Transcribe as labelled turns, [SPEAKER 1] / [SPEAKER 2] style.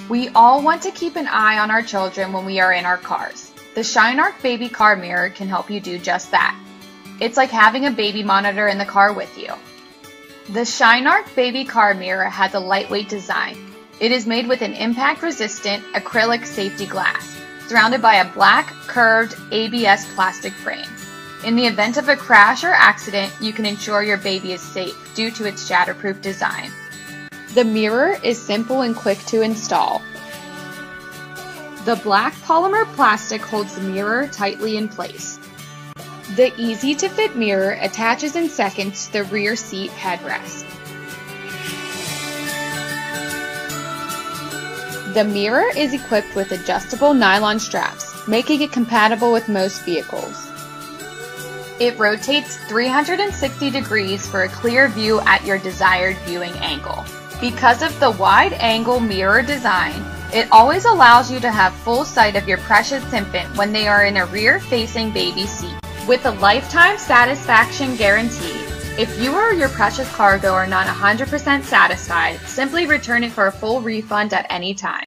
[SPEAKER 1] We all want to keep an eye on our children when we are in our cars. The Shynerk baby car mirror can help you do just that. It's like having a baby monitor in the car with you. The Shynerk baby car mirror has a lightweight design. It is made with an impact-resistant acrylic safety glass, surrounded by a black, curved ABS plastic frame. In the event of a crash or accident, you can ensure your baby is safe due to its shatterproof design. The mirror is simple and quick to install. The black polymer plastic holds the mirror tightly in place. The easy-to-fit mirror attaches in seconds to the rear seat headrest. The mirror is equipped with adjustable nylon straps, making it compatible with most vehicles. It rotates 360 degrees for a clear view at your desired viewing angle. Because of the wide-angle mirror design, it always allows you to have full sight of your precious infant when they are in a rear-facing baby seat. With a lifetime satisfaction guarantee, if you or your precious cargo are not 100% satisfied, simply return it for a full refund at any time.